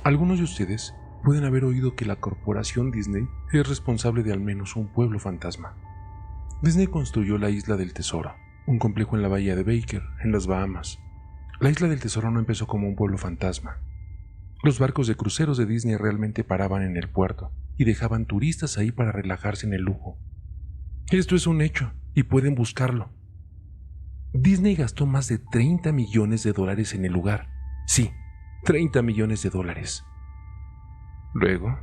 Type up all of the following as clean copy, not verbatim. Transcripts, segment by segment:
Algunos de ustedes pueden haber oído que la corporación Disney es responsable de al menos un pueblo fantasma. Disney construyó la Isla del Tesoro, un complejo en la bahía de Baker, en las Bahamas. La Isla del Tesoro no empezó como un pueblo fantasma. Los barcos de cruceros de Disney realmente paraban en el puerto y dejaban turistas ahí para relajarse en el lujo. Esto es un hecho y pueden buscarlo. Disney gastó más de $30 millones en el lugar. Sí, $30 millones. Luego,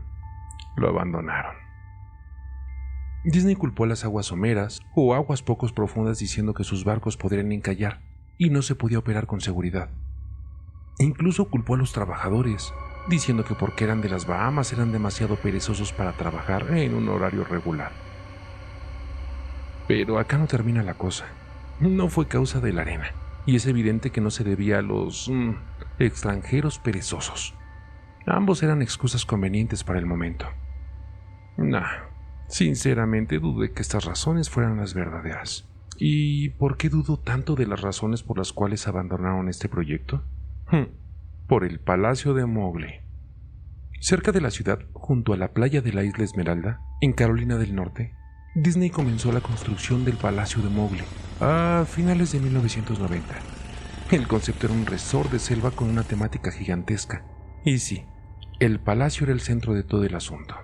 lo abandonaron. Disney culpó a las aguas someras o aguas poco profundas diciendo que sus barcos podrían encallar y no se podía operar con seguridad. Incluso culpó a los trabajadores, diciendo que porque eran de las Bahamas eran demasiado perezosos para trabajar en un horario regular. Pero acá no termina la cosa. No fue causa de la arena, y es evidente que no se debía a los extranjeros perezosos. Ambos eran excusas convenientes para el momento. Sinceramente dudé que estas razones fueran las verdaderas. ¿Y por qué dudo tanto de las razones por las cuales abandonaron este proyecto? Por el Palacio de Mowgli. Cerca de la ciudad, junto a la playa de la Isla Esmeralda, en Carolina del Norte, Disney comenzó la construcción del Palacio de Mowgli a finales de 1990. El concepto era un resort de selva con una temática gigantesca. Y sí, el palacio era el centro de todo el asunto.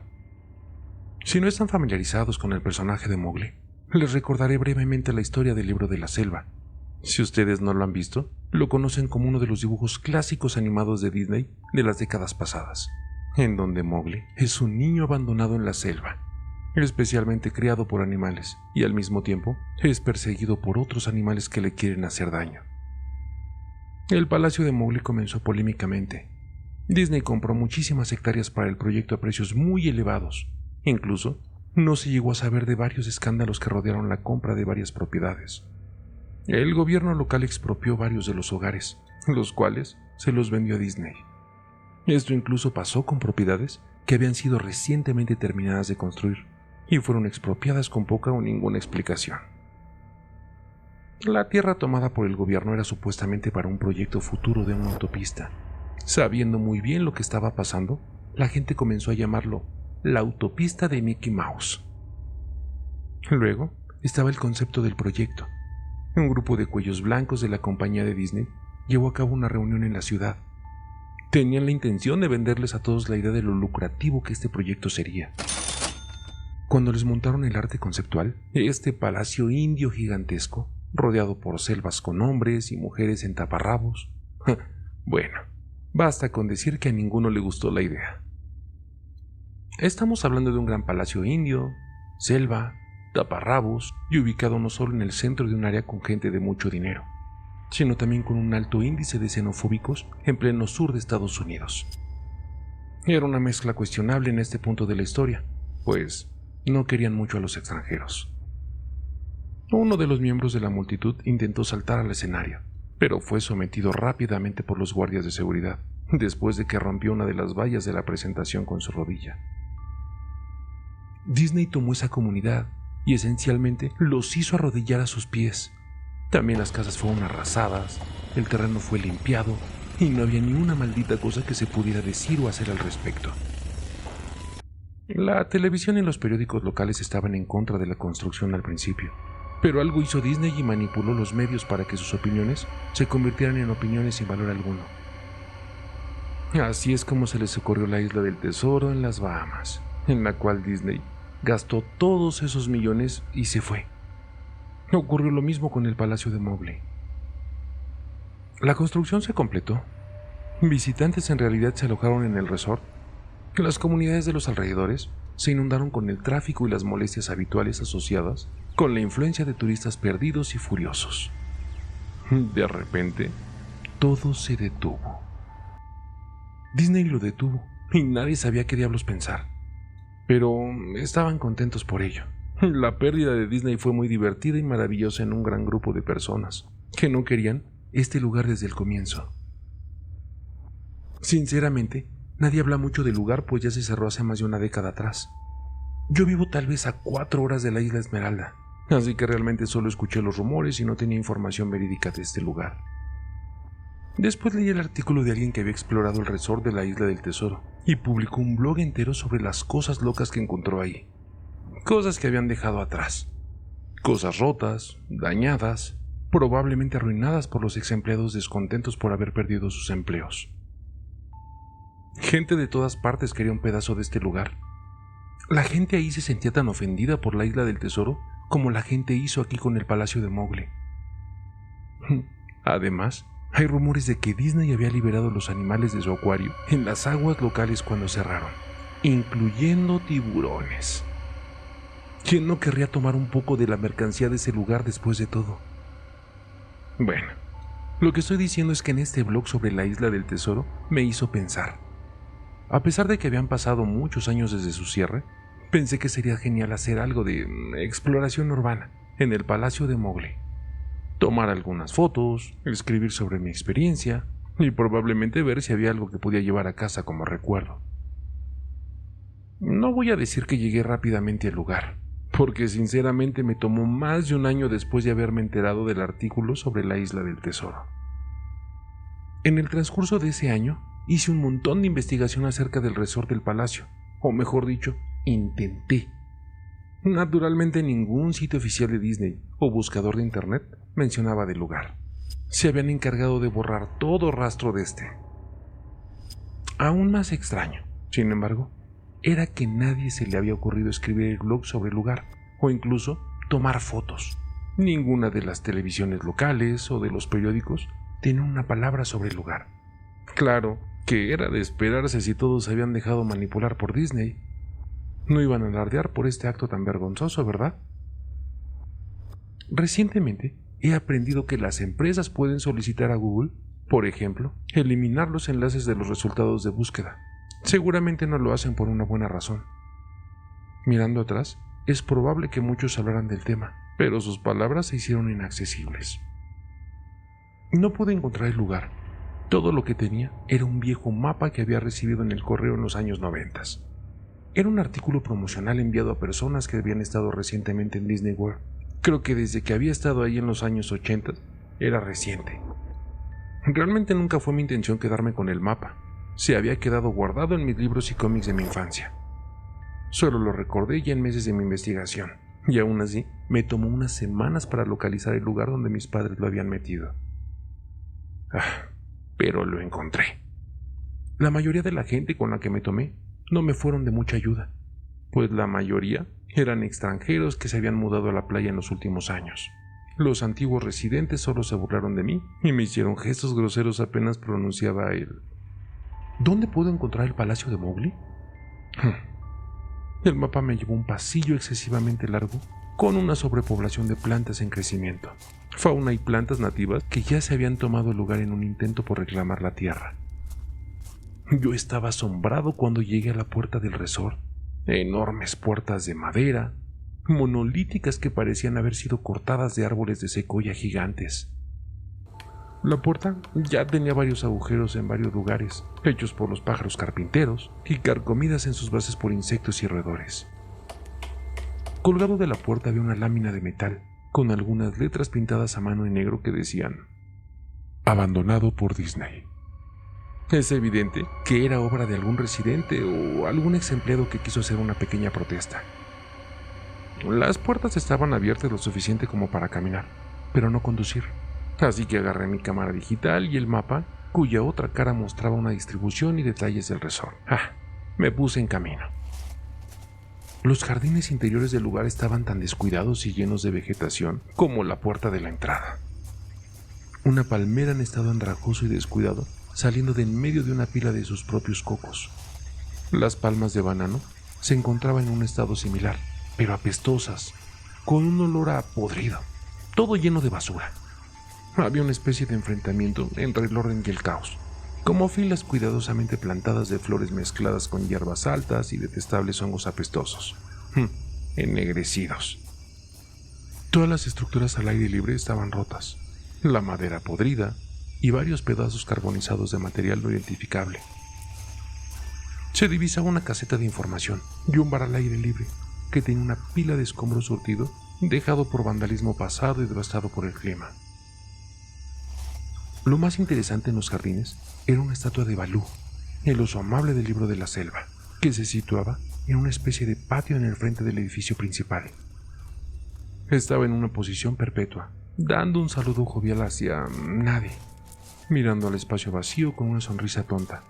Si no están familiarizados con el personaje de Mowgli, les recordaré brevemente la historia del libro de la selva. Si ustedes no lo han visto, lo conocen como uno de los dibujos clásicos animados de Disney de las décadas pasadas, en donde Mowgli es un niño abandonado en la selva, especialmente criado por animales, y al mismo tiempo es perseguido por otros animales que le quieren hacer daño. El Palacio de Mowgli comenzó polémicamente. Disney compró muchísimas hectáreas para el proyecto a precios muy elevados. Incluso, no se llegó a saber de varios escándalos que rodearon la compra de varias propiedades. El gobierno local expropió varios de los hogares, los cuales se los vendió a Disney. Esto incluso pasó con propiedades que habían sido recientemente terminadas de construir y fueron expropiadas con poca o ninguna explicación. La tierra tomada por el gobierno era supuestamente para un proyecto futuro de una autopista. Sabiendo muy bien lo que estaba pasando, la gente comenzó a llamarlo la autopista de Mickey Mouse. Luego estaba el concepto del proyecto. Un grupo de cuellos blancos de la compañía de Disney llevó a cabo una reunión en la ciudad. Tenían la intención de venderles a todos la idea de lo lucrativo que este proyecto sería. Cuando les montaron el arte conceptual, este palacio indio gigantesco, rodeado por selvas con hombres y mujeres en taparrabos, bueno, basta con decir que a ninguno le gustó la idea. Estamos hablando de un gran palacio indio, selva, taparrabos y ubicado no solo en el centro de un área con gente de mucho dinero, sino también con un alto índice de xenofóbicos en pleno sur de Estados Unidos. Era una mezcla cuestionable en este punto de la historia, pues no querían mucho a los extranjeros. Uno de los miembros de la multitud intentó saltar al escenario, pero fue sometido rápidamente por los guardias de seguridad, después de que rompió una de las vallas de la presentación con su rodilla. Disney tomó esa comunidad y esencialmente los hizo arrodillar a sus pies. También las casas fueron arrasadas, el terreno fue limpiado y no había ni una maldita cosa que se pudiera decir o hacer al respecto. La televisión y los periódicos locales estaban en contra de la construcción al principio, pero algo hizo Disney y manipuló los medios para que sus opiniones se convirtieran en opiniones sin valor alguno. Así es como se les ocurrió la Isla del Tesoro en las Bahamas, en la cual Disney gastó todos esos millones y se fue. Ocurrió lo mismo con el Palacio de Mowgli. La construcción se completó. Visitantes en realidad se alojaron en el resort. Las comunidades de los alrededores se inundaron con el tráfico y las molestias habituales asociadas con la influencia de turistas perdidos y furiosos. De repente, todo se detuvo. Disney lo detuvo y nadie sabía qué diablos pensar. Pero estaban contentos por ello. La pérdida de Disney fue muy divertida y maravillosa en un gran grupo de personas que no querían este lugar desde el comienzo. Sinceramente, nadie habla mucho del lugar pues ya se cerró hace más de una década atrás. Yo vivo tal vez a 4 horas de la Isla Esmeralda, así que realmente solo escuché los rumores y no tenía información verídica de este lugar. Después leí el artículo de alguien que había explorado el resort de la Isla del Tesoro y publicó un blog entero sobre las cosas locas que encontró ahí. Cosas que habían dejado atrás. Cosas rotas, dañadas, probablemente arruinadas por los ex empleados descontentos por haber perdido sus empleos. Gente de todas partes quería un pedazo de este lugar. La gente ahí se sentía tan ofendida por la Isla del Tesoro como la gente hizo aquí con el Palacio de Mowgli. Además, hay rumores de que Disney había liberado los animales de su acuario en las aguas locales cuando cerraron, incluyendo tiburones. ¿Quién no querría tomar un poco de la mercancía de ese lugar después de todo? Bueno, lo que estoy diciendo es que en este blog sobre la Isla del Tesoro me hizo pensar. A pesar de que habían pasado muchos años desde su cierre, pensé que sería genial hacer algo de exploración urbana en el Palacio de Mowgli. Tomar algunas fotos, escribir sobre mi experiencia y probablemente ver si había algo que podía llevar a casa como recuerdo. No voy a decir que llegué rápidamente al lugar, porque sinceramente me tomó más de un año después de haberme enterado del artículo sobre la Isla del Tesoro. En el transcurso de ese año, hice un montón de investigación acerca del resort del palacio, o mejor dicho, intenté. Naturalmente ningún sitio oficial de Disney o buscador de internet mencionaba del lugar. Se habían encargado de borrar todo rastro de este. Aún más extraño, sin embargo, era que nadie se le había ocurrido escribir el blog sobre el lugar, o incluso tomar fotos. Ninguna de las televisiones locales o de los periódicos tenía una palabra sobre el lugar. Claro que era de esperarse si todos se habían dejado manipular por Disney. No iban a alardear por este acto tan vergonzoso, ¿verdad? Recientemente he aprendido que las empresas pueden solicitar a Google, por ejemplo, eliminar los enlaces de los resultados de búsqueda. Seguramente no lo hacen por una buena razón. Mirando atrás, es probable que muchos hablaran del tema, pero sus palabras se hicieron inaccesibles. No pude encontrar el lugar. Todo lo que tenía era un viejo mapa que había recibido en el correo en los años 90. Era un artículo promocional enviado a personas que habían estado recientemente en Disney World. Creo que desde que había estado ahí en los años 80 era reciente. Realmente nunca fue mi intención quedarme con el mapa. Se había quedado guardado en mis libros y cómics de mi infancia. Solo lo recordé ya en meses de mi investigación, y aún así me tomó unas semanas para localizar el lugar donde mis padres lo habían metido. Pero lo encontré. La mayoría de la gente con la que me tomé no me fueron de mucha ayuda, pues la mayoría eran extranjeros que se habían mudado a la playa en los últimos años. Los antiguos residentes solo se burlaron de mí y me hicieron gestos groseros apenas pronunciaba el... ¿Dónde puedo encontrar el Palacio de Mowgli? El mapa me llevó un pasillo excesivamente largo con una sobrepoblación de plantas en crecimiento, fauna y plantas nativas que ya se habían tomado lugar en un intento por reclamar la tierra. Yo estaba asombrado cuando llegué a la puerta del resort. Enormes puertas de madera, monolíticas que parecían haber sido cortadas de árboles de secoya gigantes. La puerta ya tenía varios agujeros en varios lugares, hechos por los pájaros carpinteros y carcomidas en sus bases por insectos y roedores. Colgado de la puerta había una lámina de metal, con algunas letras pintadas a mano en negro que decían: abandonado por Disney. Es evidente que era obra de algún residente o algún ex empleado que quiso hacer una pequeña protesta. Las puertas estaban abiertas lo suficiente como para caminar, pero no conducir. Así que agarré mi cámara digital y el mapa, cuya otra cara mostraba una distribución y detalles del resort. Me puse en camino. Los jardines interiores del lugar estaban tan descuidados y llenos de vegetación como la puerta de la entrada. Una palmera en estado andrajoso y descuidado saliendo de en medio de una pila de sus propios cocos. Las palmas de banano se encontraban en un estado similar, pero apestosas, con un olor a podrido, todo lleno de basura. Había una especie de enfrentamiento entre el orden y el caos, como filas cuidadosamente plantadas de flores mezcladas con hierbas altas y detestables hongos apestosos, ennegrecidos. Todas las estructuras al aire libre estaban rotas, la madera podrida y varios pedazos carbonizados de material no identificable. Se divisaba una caseta de información y un bar al aire libre que tenía una pila de escombros surtido, dejado por vandalismo pasado y devastado por el clima. Lo más interesante en los jardines era una estatua de Balú, el oso amable del libro de la selva, que se situaba en una especie de patio en el frente del edificio principal. Estaba en una posición perpetua, dando un saludo jovial hacia nadie, mirando al espacio vacío con una sonrisa tonta,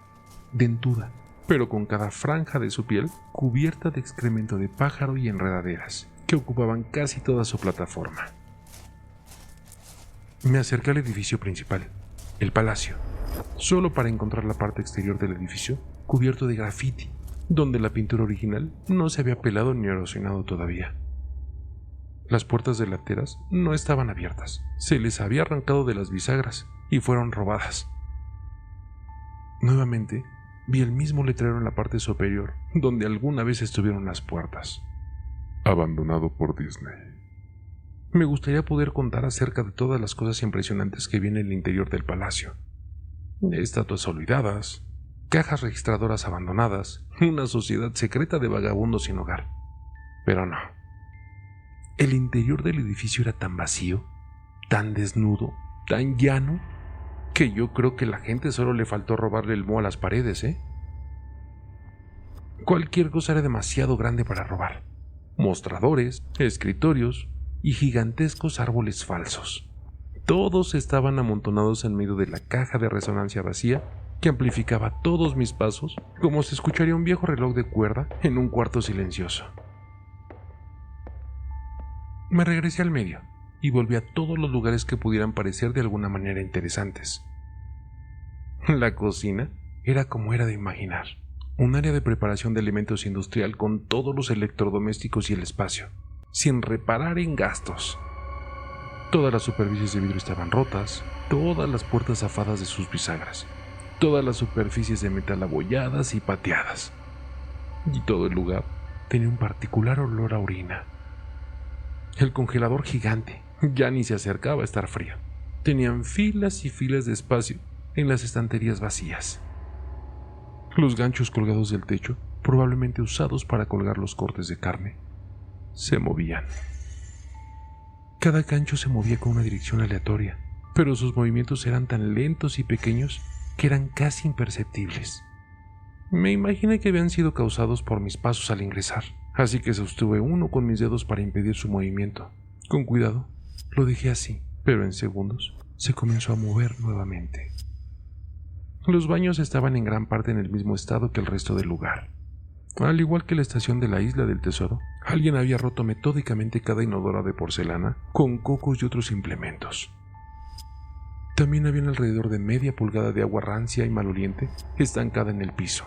dentuda, pero con cada franja de su piel cubierta de excremento de pájaro y enredaderas, que ocupaban casi toda su plataforma. Me acerqué al edificio principal, el palacio, solo para encontrar la parte exterior del edificio cubierto de grafiti, donde la pintura original no se había pelado ni erosionado todavía. Las puertas delanteras no estaban abiertas, se les había arrancado de las bisagras y fueron robadas. Nuevamente, vi el mismo letrero en la parte superior, donde alguna vez estuvieron las puertas. Abandonado por Disney. Me gustaría poder contar acerca de todas las cosas impresionantes que vi en el interior del palacio. Estatuas olvidadas, cajas registradoras abandonadas, una sociedad secreta de vagabundos sin hogar. Pero no. El interior del edificio era tan vacío, tan desnudo, tan llano, que yo creo que la gente solo le faltó robarle el moho a las paredes, ¿eh? Cualquier cosa era demasiado grande para robar. Mostradores, escritorios y gigantescos árboles falsos. Todos estaban amontonados en medio de la caja de resonancia vacía que amplificaba todos mis pasos como se escucharía un viejo reloj de cuerda en un cuarto silencioso. Me regresé al medio y volví a todos los lugares que pudieran parecer de alguna manera interesantes. La cocina era como era de imaginar, un área de preparación de alimentos industrial con todos los electrodomésticos y el espacio, sin reparar en gastos. Todas las superficies de vidrio estaban rotas, todas las puertas zafadas de sus bisagras, todas las superficies de metal abolladas y pateadas. Y todo el lugar tenía un particular olor a orina. El congelador gigante ya ni se acercaba a estar frío. Tenían filas y filas de espacio en las estanterías vacías. Los ganchos colgados del techo, probablemente usados para colgar los cortes de carne, se movían. Cada gancho se movía con una dirección aleatoria, pero sus movimientos eran tan lentos y pequeños que eran casi imperceptibles. Me imaginé que habían sido causados por mis pasos al ingresar, así que sostuve uno con mis dedos para impedir su movimiento. Con cuidado, lo dejé así, pero en segundos se comenzó a mover nuevamente. Los baños estaban en gran parte en el mismo estado que el resto del lugar. Al igual que la estación de la Isla del Tesoro, alguien había roto metódicamente cada inodora de porcelana con cocos y otros implementos. También había alrededor de media pulgada de agua rancia y maloliente estancada en el piso,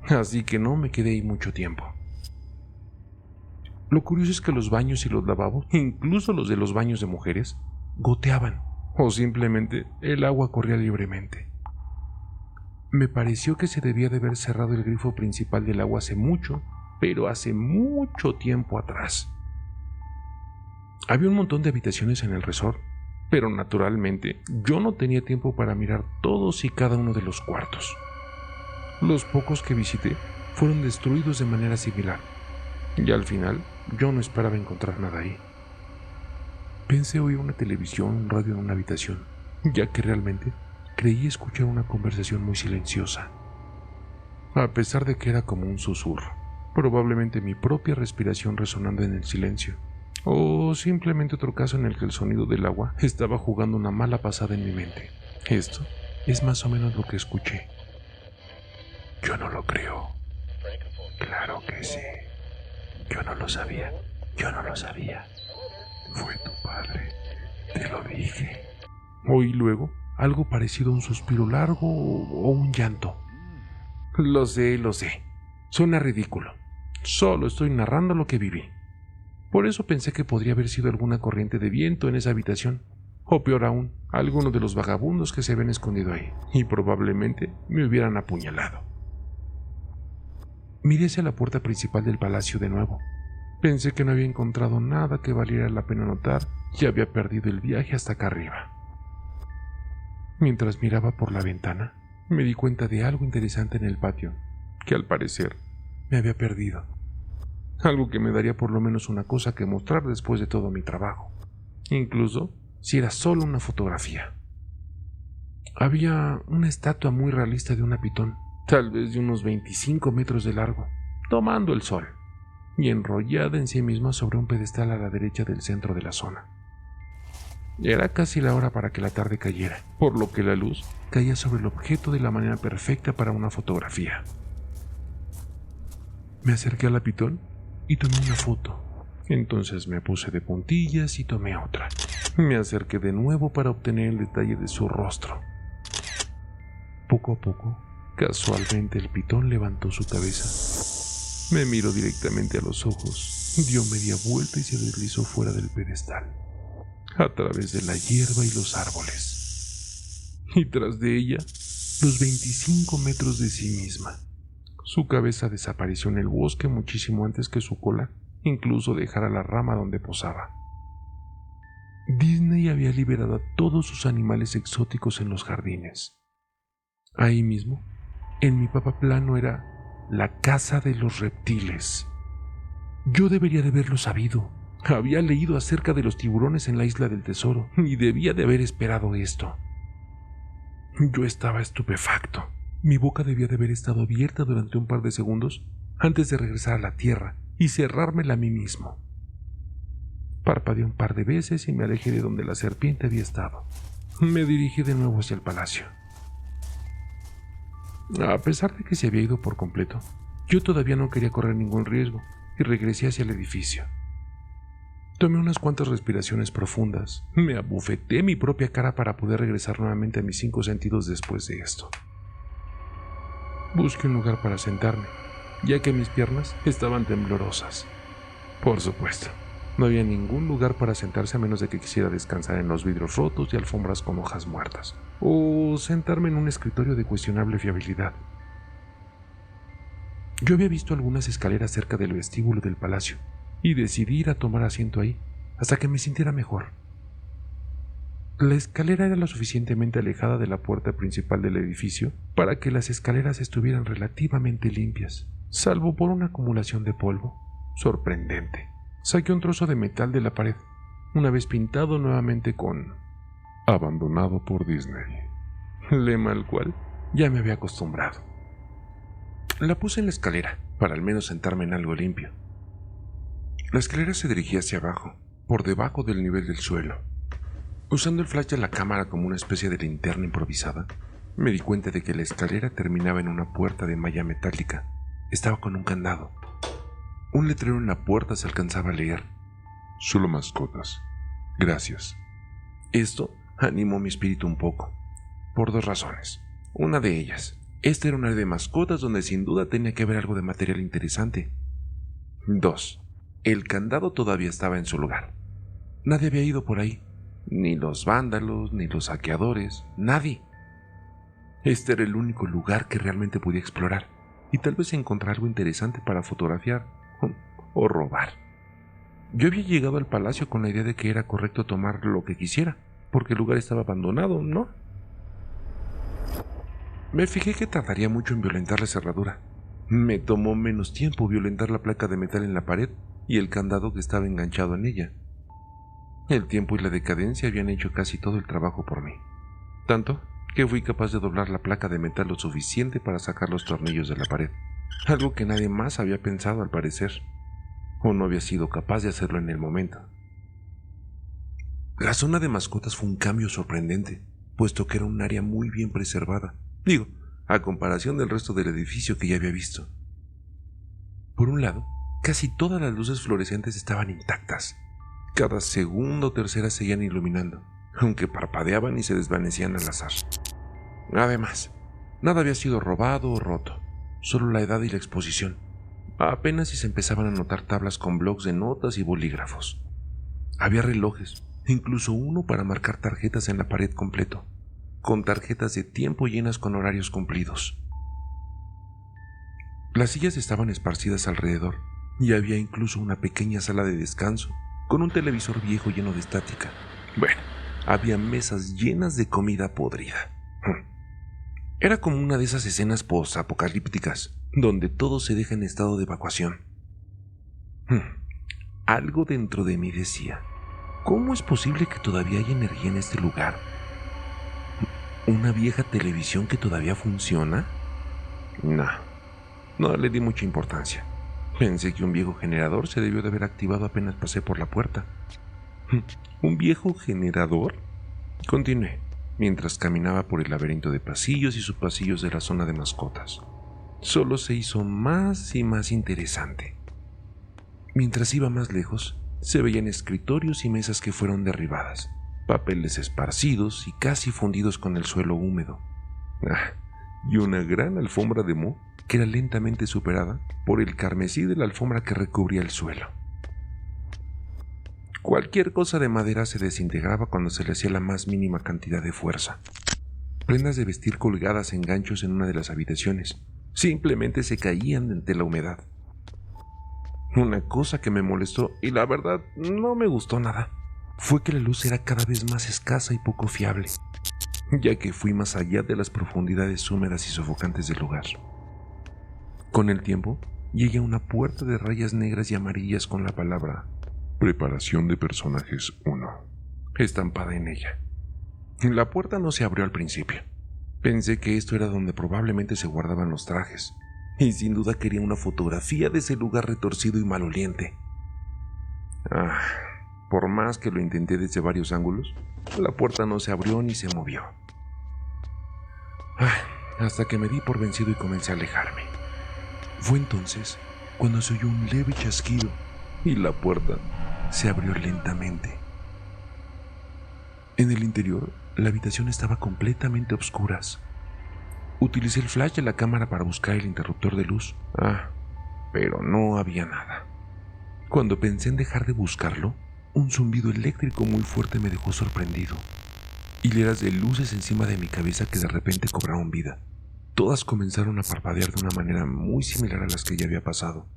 así que no me quedé ahí mucho tiempo. Lo curioso es que los baños y los lavabos, incluso los de los baños de mujeres, goteaban, o simplemente el agua corría libremente. Me pareció que se debía de haber cerrado el grifo principal del agua hace mucho, pero hace mucho tiempo atrás. Había un montón de habitaciones en el resort, pero naturalmente yo no tenía tiempo para mirar todos y cada uno de los cuartos. Los pocos que visité fueron destruidos de manera similar, y al final yo no esperaba encontrar nada ahí. Pensé oír una televisión, un radio en una habitación, ya que realmente creí escuchar una conversación muy silenciosa. A pesar de que era como un susurro, probablemente mi propia respiración resonando en el silencio, o simplemente otro caso en el que el sonido del agua estaba jugando una mala pasada en mi mente. Esto es más o menos lo que escuché. Yo no lo creo. Claro que sí. Yo no lo sabía. Fue tu padre. Te lo dije. Oí luego algo parecido a un suspiro largo o un llanto. Lo sé. Suena ridículo. Solo estoy narrando lo que viví. Por eso pensé que podría haber sido alguna corriente de viento en esa habitación, o peor aún, alguno de los vagabundos que se habían escondido ahí, y probablemente me hubieran apuñalado. Miré hacia la puerta principal del palacio de nuevo. Pensé que no había encontrado nada que valiera la pena notar y había perdido el viaje hasta acá arriba. Mientras miraba por la ventana, me di cuenta de algo interesante en el patio, que al parecer me había perdido. Algo que me daría por lo menos una cosa que mostrar después de todo mi trabajo, incluso si era solo una fotografía. Había una estatua muy realista de una pitón, tal vez de unos 25 metros de largo, tomando el sol, y enrollada en sí misma sobre un pedestal a la derecha del centro de la zona. Era casi la hora para que la tarde cayera, por lo que la luz caía sobre el objeto de la manera perfecta para una fotografía. Me acerqué a la pitón y tomé una foto. Entonces me puse de puntillas y tomé otra. Me acerqué de nuevo para obtener el detalle de su rostro. Poco a poco, casualmente el pitón levantó su cabeza. Me miró directamente a los ojos, dio media vuelta y se deslizó fuera del pedestal, a través de la hierba y los árboles. Y tras de ella, los 25 metros de sí misma. Su cabeza desapareció en el bosque muchísimo antes que su cola incluso dejara la rama donde posaba. Disney había liberado a todos sus animales exóticos en los jardines. Ahí mismo, en mi papaplano, era la casa de los reptiles. Yo debería de haberlo sabido. Había leído acerca de los tiburones en la isla del tesoro y debía de haber esperado esto. Yo estaba estupefacto. Mi boca debía de haber estado abierta durante un par de segundos antes de regresar a la tierra y cerrármela a mí mismo. Parpadeé un par de veces y me alejé de donde la serpiente había estado. Me dirigí de nuevo hacia el palacio. A pesar de que se había ido por completo, yo todavía no quería correr ningún riesgo y regresé hacia el edificio. Tomé unas cuantas respiraciones profundas, me abofeté mi propia cara para poder regresar nuevamente a mis 5 sentidos después de esto. Busqué un lugar para sentarme, ya que mis piernas estaban temblorosas. Por supuesto, no había ningún lugar para sentarse a menos de que quisiera descansar en los vidrios rotos y alfombras con hojas muertas, o sentarme en un escritorio de cuestionable fiabilidad. Yo había visto algunas escaleras cerca del vestíbulo del palacio, y decidí ir a tomar asiento ahí hasta que me sintiera mejor. La escalera era lo suficientemente alejada de la puerta principal del edificio para que las escaleras estuvieran relativamente limpias, salvo por una acumulación de polvo sorprendente. Saqué un trozo de metal de la pared, una vez pintado nuevamente con "Abandonado por Disney", lema al cual ya me había acostumbrado. La puse en la escalera para al menos sentarme en algo limpio. La escalera se dirigía hacia abajo, por debajo del nivel del suelo. Usando el flash de la cámara como una especie de linterna improvisada, me di cuenta de que la escalera terminaba en una puerta de malla metálica. Estaba con un candado. Un letrero en la puerta se alcanzaba a leer: "Solo mascotas. Gracias". Esto animó mi espíritu un poco, por 2 razones. Una de ellas, este era un área de mascotas donde sin duda tenía que haber algo de material interesante. 2. El candado todavía estaba en su lugar. Nadie había ido por ahí. Ni los vándalos, ni los saqueadores, nadie. Este era el único lugar que realmente podía explorar, y tal vez encontrar algo interesante para fotografiar o robar. Yo había llegado al palacio con la idea de que era correcto tomar lo que quisiera, porque el lugar estaba abandonado, ¿no? Me fijé que tardaría mucho en violentar la cerradura. Me tomó menos tiempo violentar la placa de metal en la pared y el candado que estaba enganchado en ella. El tiempo y la decadencia habían hecho casi todo el trabajo por mí, tanto que fui capaz de doblar la placa de metal lo suficiente para sacar los tornillos de la pared, algo que nadie más había pensado al parecer, o no había sido capaz de hacerlo en el momento. La zona de mascotas fue un cambio sorprendente, puesto que era un área muy bien preservada, a comparación del resto del edificio que ya había visto. Por un lado, casi todas las luces fluorescentes estaban intactas. Cada segunda o tercera seguían iluminando, aunque parpadeaban y se desvanecían al azar. Además, nada había sido robado o roto, solo la edad y la exposición. Apenas si se empezaban a notar tablas con blocs de notas y bolígrafos. Había relojes, incluso uno para marcar tarjetas en la pared completo, con tarjetas de tiempo llenas con horarios cumplidos. Las sillas estaban esparcidas alrededor, y había incluso una pequeña sala de descanso, con un televisor viejo lleno de estática. Bueno, había mesas llenas de comida podrida. Era como una de esas escenas post-apocalípticas, donde todo se deja en estado de evacuación. Algo dentro de mí decía: ¿cómo es posible que todavía haya energía en este lugar? ¿Una vieja televisión que todavía funciona? No le di mucha importancia. Pensé que un viejo generador se debió de haber activado apenas pasé por la puerta. ¿Un viejo generador? Continué, mientras caminaba por el laberinto de pasillos y subpasillos de la zona de mascotas. Solo se hizo más y más interesante. Mientras iba más lejos, se veían escritorios y mesas que fueron derribadas, papeles esparcidos y casi fundidos con el suelo húmedo. Y una gran alfombra de moho que era lentamente superada por el carmesí de la alfombra que recubría el suelo. Cualquier cosa de madera se desintegraba cuando se le hacía la más mínima cantidad de fuerza. Prendas de vestir colgadas en ganchos en una de las habitaciones simplemente se caían ante la humedad. Una cosa que me molestó y la verdad no me gustó nada fue que la luz era cada vez más escasa y poco fiable, ya que fui más allá de las profundidades húmedas y sofocantes del lugar. Con el tiempo, llegué a una puerta de rayas negras y amarillas con la palabra Preparación de personajes 1 estampada en ella. La puerta no se abrió al principio. Pensé que esto era donde probablemente se guardaban los trajes, y sin duda quería una fotografía de ese lugar retorcido y maloliente. Por más que lo intenté desde varios ángulos, la puerta no se abrió ni se movió. Hasta que me di por vencido y comencé a alejarme. Fue entonces cuando se oyó un leve chasquido y la puerta se abrió lentamente. En el interior, la habitación estaba completamente a oscuras. Utilicé el flash de la cámara para buscar el interruptor de luz. Pero no había nada. Cuando pensé en dejar de buscarlo, un zumbido eléctrico muy fuerte me dejó sorprendido. Hileras de luces encima de mi cabeza que de repente cobraron vida. Todas comenzaron a parpadear de una manera muy similar a las que ya había pasado.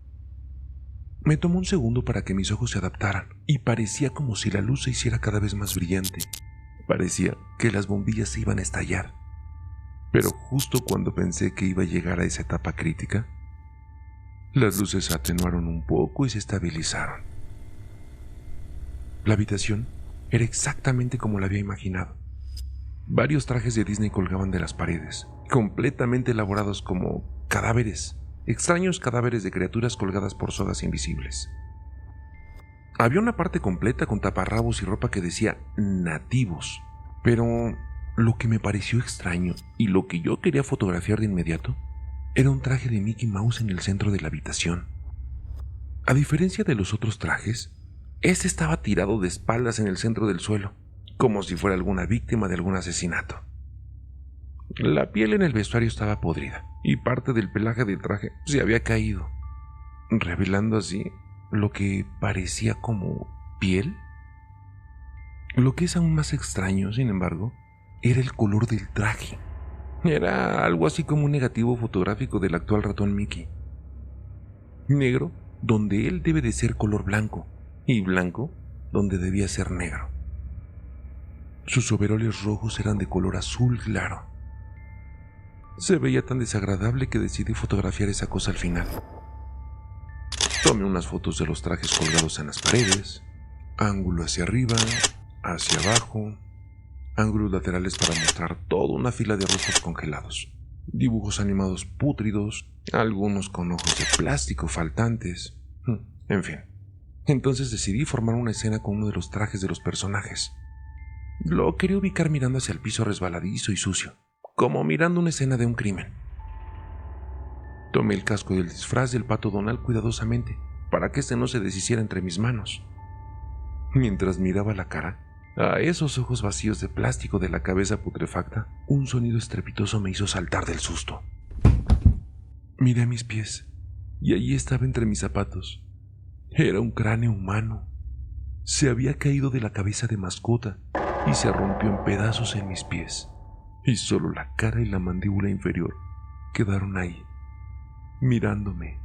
Me tomó un segundo para que mis ojos se adaptaran y parecía como si la luz se hiciera cada vez más brillante. Parecía que las bombillas se iban a estallar. Pero justo cuando pensé que iba a llegar a esa etapa crítica, las luces se atenuaron un poco y se estabilizaron. La habitación era exactamente como la había imaginado. Varios trajes de Disney colgaban de las paredes, completamente elaborados como cadáveres, extraños cadáveres de criaturas colgadas por sogas invisibles. Había una parte completa con taparrabos y ropa que decía nativos, pero lo que me pareció extraño y lo que yo quería fotografiar de inmediato era un traje de Mickey Mouse en el centro de la habitación. A diferencia de los otros trajes, este estaba tirado de espaldas en el centro del suelo, como si fuera alguna víctima de algún asesinato. La piel en el vestuario estaba podrida y parte del pelaje del traje se había caído, revelando así lo que parecía como piel. Lo que es aún más extraño, sin embargo, era el color del traje. Era algo así como un negativo fotográfico del actual ratón Mickey. Negro donde él debe de ser color blanco y blanco donde debía ser negro. Sus overoles rojos eran de color azul claro. Se veía tan desagradable que decidí fotografiar esa cosa al final. Tomé unas fotos de los trajes colgados en las paredes, ángulo hacia arriba, hacia abajo, ángulos laterales para mostrar toda una fila de rostros congelados, dibujos animados pútridos, algunos con ojos de plástico faltantes, en fin. Entonces decidí formar una escena con uno de los trajes de los personajes. Lo quería ubicar mirando hacia el piso resbaladizo y sucio, como mirando una escena de un crimen. Tomé el casco del disfraz del pato Donald cuidadosamente, para que este no se deshiciera entre mis manos. Mientras miraba la cara, a esos ojos vacíos de plástico de la cabeza putrefacta, un sonido estrepitoso me hizo saltar del susto. Miré a mis pies, y allí estaba entre mis zapatos. Era un cráneo humano. Se había caído de la cabeza de mascota y se rompió en pedazos en mis pies, y solo la cara y la mandíbula inferior quedaron ahí, mirándome.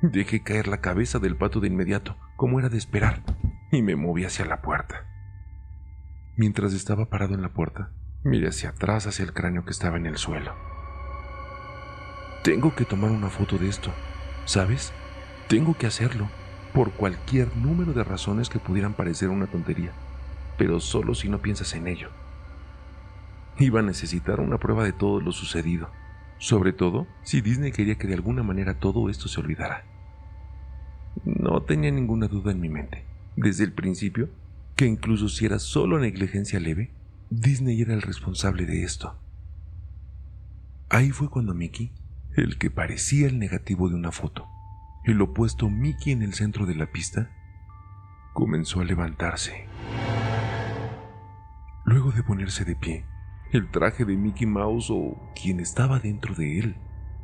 Dejé caer la cabeza del pato de inmediato, como era de esperar, y me moví hacia la puerta. Mientras estaba parado en la puerta, miré hacia atrás hacia el cráneo que estaba en el suelo. Tengo que tomar una foto de esto, ¿sabes? Tengo que hacerlo, por cualquier número de razones que pudieran parecer una tontería, pero solo si no piensas en ello. Iba a necesitar una prueba de todo lo sucedido, sobre todo si Disney quería que de alguna manera todo esto se olvidara. No tenía ninguna duda en mi mente, desde el principio, que incluso si era solo negligencia leve, Disney era el responsable de esto. Ahí fue cuando Mickey, el que parecía el negativo de una foto, el opuesto Mickey en el centro de la pista, comenzó a levantarse. Luego de ponerse de pie, el traje de Mickey Mouse, o quien estaba dentro de él,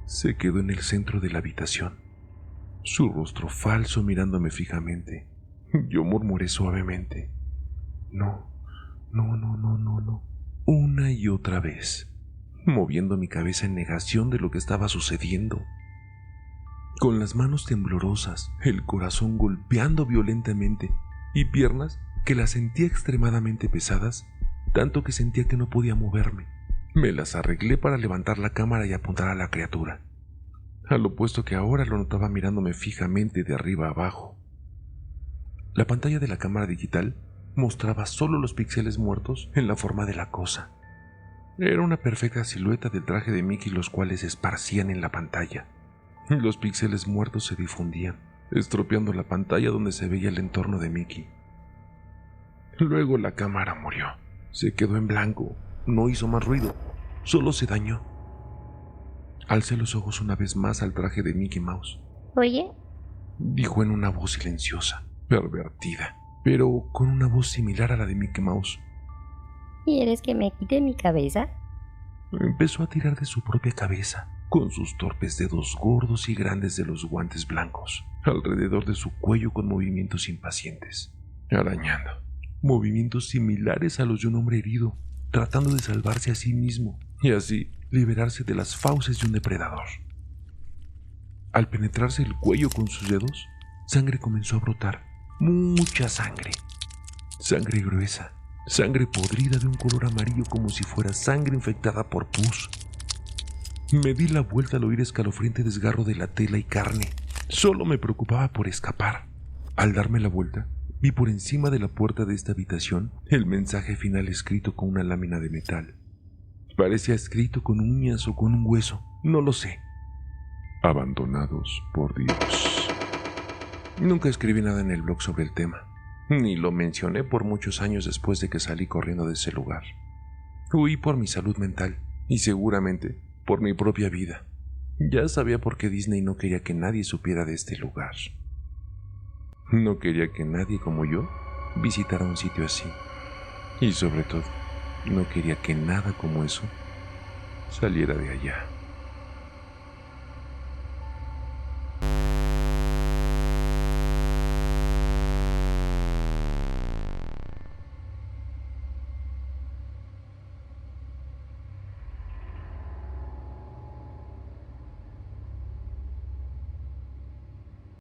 se quedó en el centro de la habitación, su rostro falso mirándome fijamente. Yo murmuré suavemente: no, no, no, no, no, no, una y otra vez, moviendo mi cabeza en negación de lo que estaba sucediendo. Con las manos temblorosas, el corazón golpeando violentamente y piernas que las sentía extremadamente pesadas, tanto que sentía que no podía moverme. Me las arreglé para levantar la cámara y apuntar a la criatura, al opuesto que ahora lo notaba mirándome fijamente de arriba a abajo. La pantalla de la cámara digital mostraba solo los píxeles muertos en la forma de la cosa. Era una perfecta silueta del traje de Mickey, los cuales se esparcían en la pantalla. Los píxeles muertos se difundían, estropeando la pantalla donde se veía el entorno de Mickey. Luego la cámara murió. Se quedó en blanco, no hizo más ruido, solo se dañó. Alcé los ojos una vez más al traje de Mickey Mouse. Oye, Dijo en una voz silenciosa, pervertida, pero con una voz similar a la de Mickey Mouse. ¿quieres que me quite mi cabeza? Empezó a tirar de su propia cabeza, con sus torpes dedos gordos y grandes de los guantes blancos, alrededor de su cuello con movimientos impacientes, arañando, movimientos similares a los de un hombre herido, tratando de salvarse a sí mismo y así liberarse de las fauces de un depredador. Al penetrarse el cuello con sus dedos, sangre comenzó a brotar, mucha sangre, sangre gruesa, sangre podrida de un color amarillo como si fuera sangre infectada por pus. Me di la vuelta al oír escalofriante desgarro de la tela y carne. Solo me preocupaba por escapar. Al darme la vuelta, vi por encima de la puerta de esta habitación el mensaje final escrito con una lámina de metal. Parecía escrito con uñas o con un hueso, no lo sé. Abandonados por Dios. Nunca escribí nada en el blog sobre el tema, ni lo mencioné por muchos años después de que salí corriendo de ese lugar. Huí por mi salud mental y seguramente por mi propia vida. Ya sabía por qué Disney no quería que nadie supiera de este lugar. No quería que nadie como yo visitara un sitio así. Y sobre todo, no quería que nada como eso saliera de allá.